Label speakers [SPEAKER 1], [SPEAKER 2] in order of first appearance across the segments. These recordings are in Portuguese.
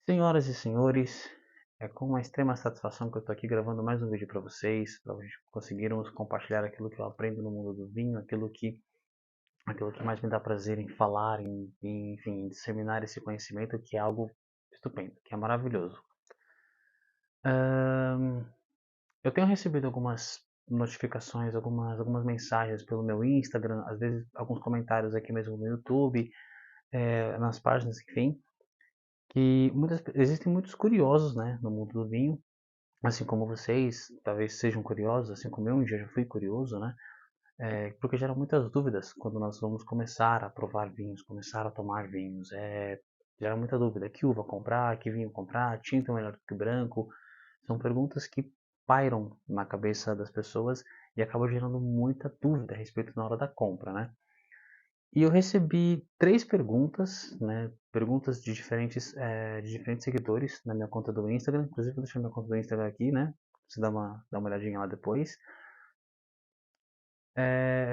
[SPEAKER 1] Senhoras e senhores, é com uma extrema satisfação que eu estou aqui gravando mais um vídeo para vocês, para conseguirmos compartilhar aquilo que eu aprendo no mundo do vinho, aquilo que mais me dá prazer em falar, enfim, em disseminar esse conhecimento, que é algo estupendo, que é maravilhoso. Ahn, eu tenho recebido algumas notificações, algumas mensagens pelo meu Instagram, às vezes alguns comentários aqui mesmo no YouTube, nas páginas, enfim, que existem muitos curiosos, né, no mundo do vinho. Assim como vocês, talvez sejam curiosos, assim como eu um dia já fui curioso, né? Porque geram muitas dúvidas quando nós vamos começar a provar vinhos, começar a tomar vinhos. Gera muita dúvida. Que uva comprar, que vinho comprar, tinto é melhor do que branco? São perguntas que pairam na cabeça das pessoas e acabam gerando muita dúvida a respeito na hora da compra, né? E eu recebi três perguntas, né? Perguntas de diferentes seguidores na minha conta do Instagram. Inclusive, vou deixar minha conta do Instagram aqui, né? Você dá uma olhadinha lá depois.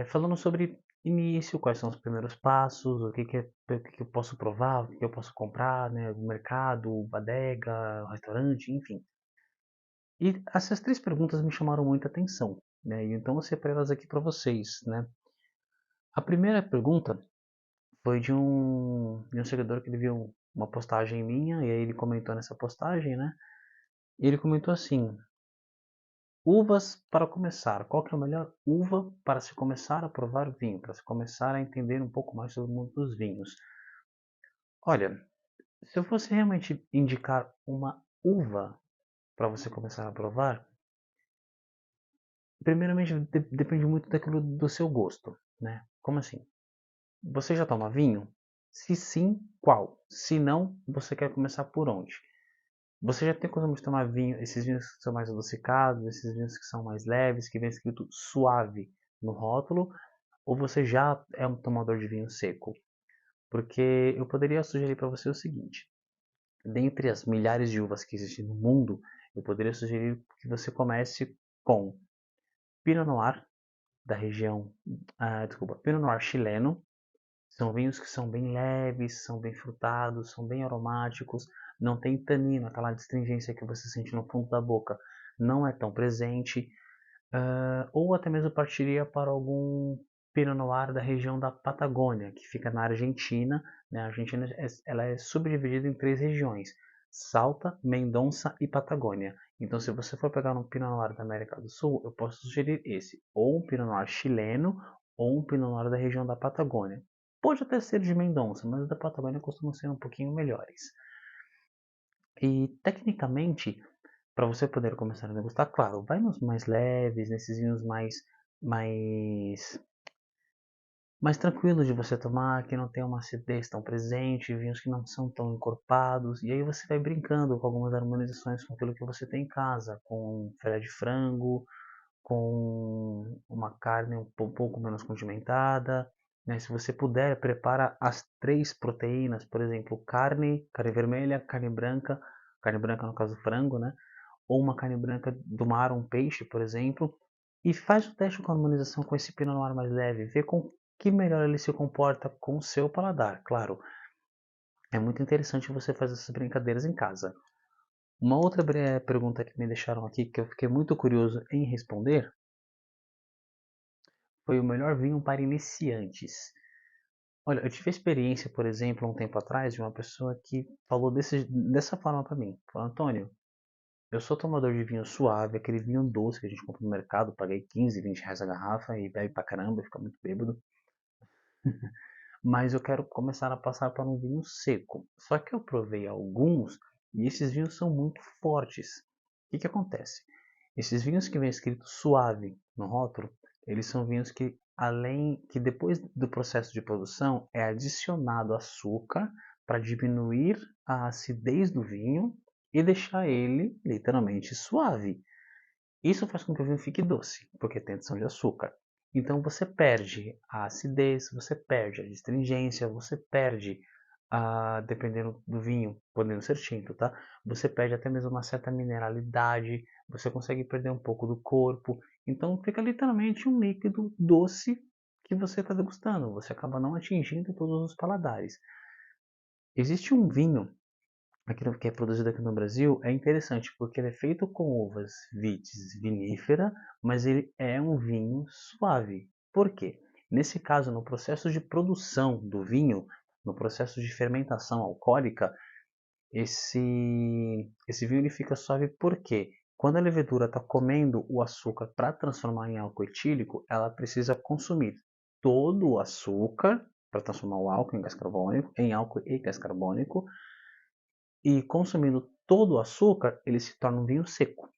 [SPEAKER 1] Falando sobre início, quais são os primeiros passos, o que eu posso provar, o que eu posso comprar, né? O mercado, bodega, o restaurante, enfim. E essas três perguntas me chamaram muita atenção, né? E então eu separei elas aqui para vocês, né? A primeira pergunta foi de um seguidor que ele viu uma postagem minha e aí ele comentou nessa postagem, né? E ele comentou assim: uvas para começar. Qual que é a melhor uva para se começar a provar vinho, para se começar a entender um pouco mais sobre o mundo dos vinhos? Olha, se eu fosse realmente indicar uma uva para você começar a provar, primeiramente depende muito daquilo do seu gosto, né? Como assim? Você já toma vinho? Se sim, qual? Se não, você quer começar por onde? Você já tem costume de tomar vinho, esses vinhos que são mais adocicados, esses vinhos que são mais leves, que vem escrito suave no rótulo, ou você já é um tomador de vinho seco? Porque eu poderia sugerir para você o seguinte: dentre as milhares de uvas que existem no mundo, eu poderia sugerir que você comece com Pinot Noir da região, desculpa, Pinot Noir chileno. São vinhos que são bem leves, são bem frutados, são bem aromáticos, não tem tanino, aquela astringência que você sente no fundo da boca não é tão presente. Ou até mesmo partiria para algum Pinot Noir da região da Patagônia, que fica na Argentina, né? A Argentina ela é subdividida em três regiões: Salta, Mendonça e Patagônia. Então, se você for pegar um Pinot Noir da América do Sul, eu posso sugerir esse, ou um Pinot Noir chileno, ou um Pinot Noir da região da Patagônia. Pode até ser de Mendonça, mas os da Patagônia costumam ser um pouquinho melhores. E, tecnicamente, para você poder começar a degustar, claro, vai nos mais leves, nesses vinhos mais, mais tranquilos de você tomar, que não tem uma acidez tão presente, vinhos que não são tão encorpados, e aí você vai brincando com algumas harmonizações com aquilo que você tem em casa, com filé de frango, com uma carne um pouco menos condimentada, né? Se você puder, prepara as três proteínas, por exemplo, carne vermelha, carne branca no caso frango, né? Ou uma carne branca do mar, um peixe, por exemplo, e faz o teste com a harmonização com esse Pinot Noir mais leve, vê com que melhor ele se comporta com o seu paladar. Claro, é muito interessante você fazer essas brincadeiras em casa. Uma outra pergunta que me deixaram aqui, que eu fiquei muito curioso em responder, foi o melhor vinho para iniciantes. Olha, eu tive a experiência, por exemplo, um tempo atrás, de uma pessoa que falou dessa forma para mim. Falou: Antônio, eu sou tomador de vinho suave, aquele vinho doce que a gente compra no mercado, paguei 15, 20 reais a garrafa e bebe pra caramba, fica muito bêbado. Mas eu quero começar a passar para um vinho seco. Só que eu provei alguns e esses vinhos são muito fortes. O que acontece? Esses vinhos que vem escrito suave no rótulo, eles são vinhos que, além que depois do processo de produção é adicionado açúcar para diminuir a acidez do vinho e deixar ele literalmente suave. Isso faz com que o vinho fique doce, porque tem adição de açúcar. Então você perde a acidez, você perde a astringência, você perde, dependendo do vinho, podendo ser tinto, tá? Você perde até mesmo uma certa mineralidade, você consegue perder um pouco do corpo. Então fica literalmente um líquido doce que você está degustando. Você acaba não atingindo todos os paladares. Existe um vinho que é produzido aqui no Brasil, é interessante porque ele é feito com uvas vitis vinífera, mas ele é um vinho suave. Por quê? Nesse caso, no processo de produção do vinho, no processo de fermentação alcoólica, esse vinho ele fica suave porque quando a levedura está comendo o açúcar para transformar em álcool etílico, ela precisa consumir todo o açúcar para transformar o álcool em gás carbônico, em álcool e gás carbônico, e consumindo todo o açúcar, ele se torna um vinho seco.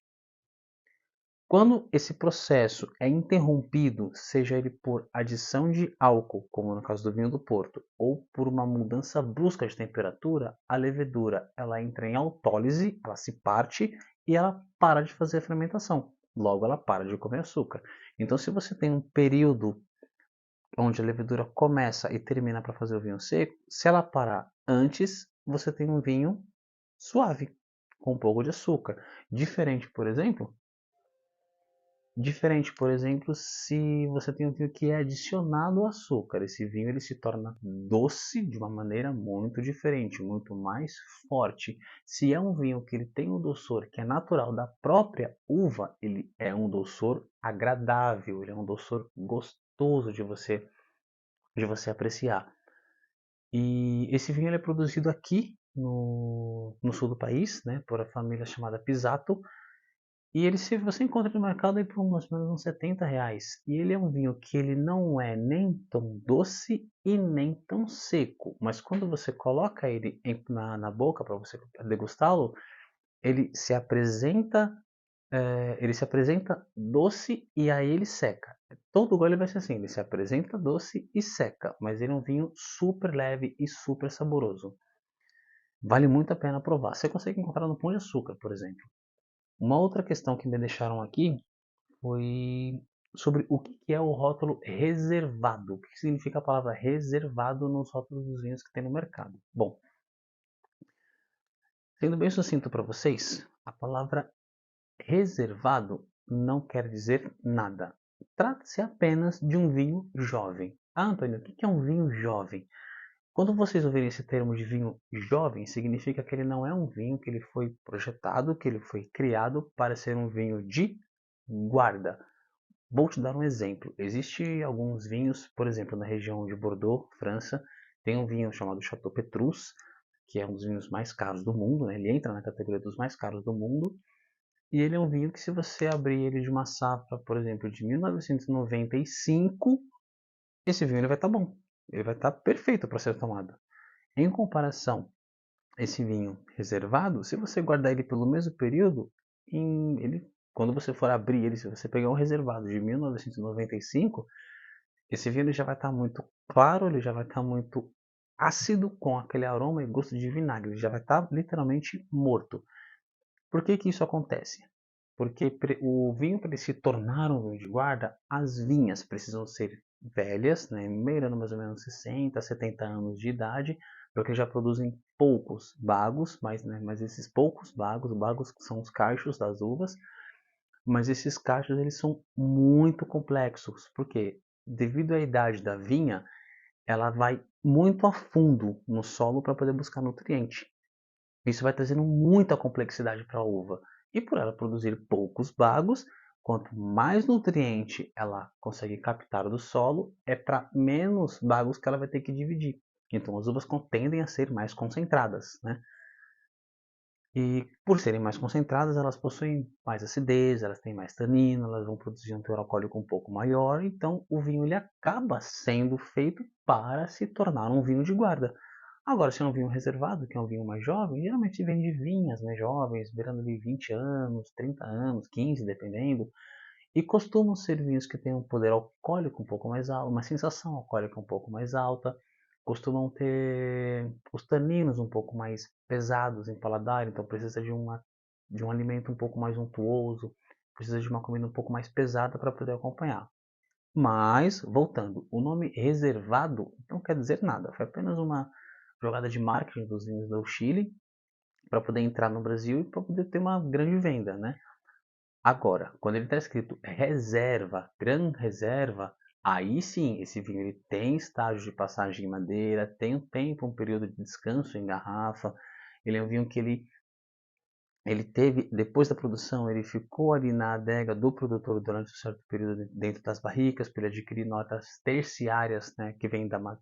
[SPEAKER 1] Quando esse processo é interrompido, seja ele por adição de álcool, como no caso do vinho do Porto, ou por uma mudança brusca de temperatura, a levedura ela entra em autólise, ela se parte e ela para de fazer a fermentação. Logo, ela para de comer açúcar. Então, se você tem um período onde a levedura começa e termina para fazer o vinho seco, se ela parar antes, você tem um vinho suave, com um pouco de açúcar. Diferente, por exemplo, se você tem um vinho que é adicionado açúcar, esse vinho ele se torna doce de uma maneira muito diferente, muito mais forte. Se é um vinho que ele tem um doçor que é natural da própria uva, ele é um doçor agradável, ele é um doçor gostoso de você apreciar. E esse vinho ele é produzido aqui no sul do país, né, por a família chamada Pisato. E ele se você encontra no mercado aí por mais ou menos uns R$ 70. E ele é um vinho que ele não é nem tão doce e nem tão seco. Mas quando você coloca ele na boca para você degustá-lo, ele se apresenta doce e aí ele seca. Todo gole vai ser assim, ele se apresenta doce e seca, mas ele é um vinho super leve e super saboroso. Vale muito a pena provar. Você consegue encontrar no Pão de Açúcar, por exemplo. Uma outra questão que me deixaram aqui foi sobre o que é o rótulo reservado. O que significa a palavra reservado nos rótulos dos vinhos que tem no mercado? Bom, sendo bem sucinto para vocês, a palavra reservado não quer dizer nada. Trata-se apenas de um vinho jovem. Ah, Antônio, o que é um vinho jovem? Quando vocês ouvirem esse termo de vinho jovem, significa que ele não é um vinho que ele foi projetado, que ele foi criado para ser um vinho de guarda. Vou te dar um exemplo. Existem alguns vinhos, por exemplo, na região de Bordeaux, França, tem um vinho chamado Chateau Petrus, que é um dos vinhos mais caros do mundo, né? Ele entra na categoria dos mais caros do mundo, e ele é um vinho que se você abrir ele de uma safra, por exemplo, de 1995, esse vinho ele vai estar bom. Ele vai estar perfeito para ser tomado. Em comparação, esse vinho reservado, se você guardar ele pelo mesmo período, quando você for abrir ele, se você pegar um reservado de 1995, esse vinho ele já vai estar muito claro, ele já vai estar muito ácido, com aquele aroma e gosto de vinagre, ele já vai estar literalmente morto. Por que que isso acontece? Porque o vinho, para ele se tornar um vinho de guarda, as vinhas precisam ser velhas, né, beirando mais ou menos 60, 70 anos de idade, porque já produzem poucos bagos, mas esses poucos bagos são os cachos das uvas, mas esses cachos eles são muito complexos, porque devido à idade da vinha, ela vai muito a fundo no solo para poder buscar nutriente. Isso vai trazendo muita complexidade para a uva. E por ela produzir poucos bagos, quanto mais nutriente ela consegue captar do solo, é para menos bagos que ela vai ter que dividir. Então as uvas tendem a ser mais concentradas, né? E por serem mais concentradas, elas possuem mais acidez, elas têm mais tanino, elas vão produzir um teor alcoólico um pouco maior, então o vinho ele acaba sendo feito para se tornar um vinho de guarda. Agora, se é um vinho reservado, que é um vinho mais jovem, geralmente vem de vinhas mais jovens, beirando de 20 anos, 30 anos, 15, dependendo, e costumam ser vinhos que têm um poder alcoólico um pouco mais alto, uma sensação alcoólica um pouco mais alta, costumam ter os taninos um pouco mais pesados em paladar, então precisa de um alimento um pouco mais untuoso, precisa de uma comida um pouco mais pesada para poder acompanhar. Mas, voltando, o nome reservado não quer dizer nada, foi apenas uma jogada de marketing dos vinhos do Chile para poder entrar no Brasil e para poder ter uma grande venda, né? Agora, quando ele está escrito reserva, gran reserva, aí sim, esse vinho ele tem estágio de passagem em madeira, tem um tempo, um período de descanso em garrafa, Ele é um vinho que ele teve, depois da produção, ele ficou ali na adega do produtor durante um certo período dentro das barricas, para ele adquirir notas terciárias, né, que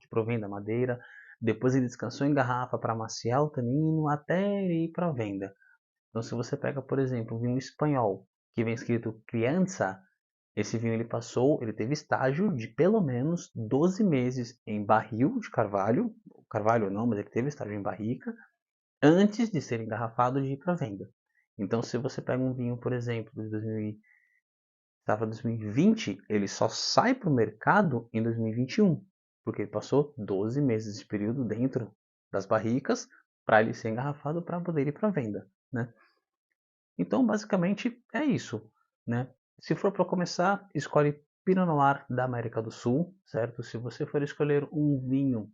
[SPEAKER 1] provém da madeira. Depois ele descansou em garrafa para amaciar o tanino até ele ir para a venda. Então, se você pega, por exemplo, um vinho espanhol que vem escrito Criança, esse vinho ele teve estágio de pelo menos 12 meses em barril de carvalho não, mas ele teve estágio em barrica, antes de ser engarrafado e de ir para venda. Então, se você pega um vinho, por exemplo, de 2020, ele só sai para o mercado em 2021, porque ele passou 12 meses de período dentro das barricas para ele ser engarrafado para poder ir para venda, né? Então, basicamente, é isso, né? Se for para começar, escolhe Pinot Noir da América do Sul, certo? Se você for escolher um vinho,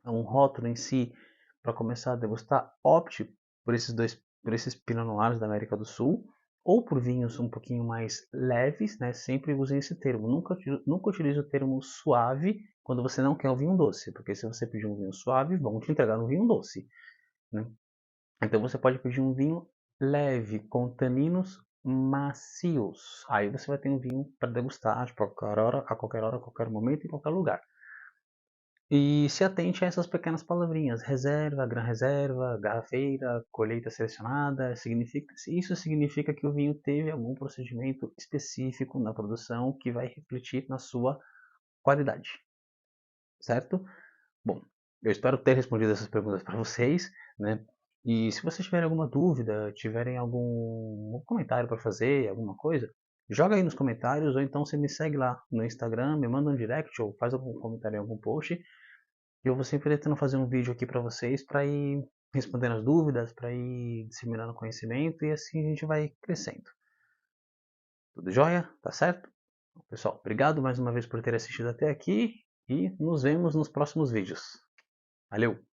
[SPEAKER 1] um rótulo em si, para começar a degustar, opte por esses Pinot Noirs da América do Sul, ou por vinhos um pouquinho mais leves, né? Sempre usem esse termo. Nunca utilize o termo suave quando você não quer um vinho doce, porque se você pedir um vinho suave, vão te entregar um vinho doce, né? Então você pode pedir um vinho leve, com taninos macios. Aí você vai ter um vinho para degustar de qualquer hora, a qualquer momento, em qualquer lugar. E se atente a essas pequenas palavrinhas: reserva, gran reserva, garrafeira, colheita selecionada. Isso significa que o vinho teve algum procedimento específico na produção que vai refletir na sua qualidade, certo? Bom, eu espero ter respondido essas perguntas para vocês, né? E se vocês tiverem alguma dúvida, tiverem algum comentário para fazer, alguma coisa, joga aí nos comentários, ou então você me segue lá no Instagram, me manda um direct ou faz algum comentário em algum post, e eu vou sempre tentando fazer um vídeo aqui para vocês para ir respondendo as dúvidas, para ir disseminando conhecimento e assim a gente vai crescendo. Tudo jóia? Tá certo? Pessoal, obrigado mais uma vez por ter assistido até aqui e nos vemos nos próximos vídeos. Valeu!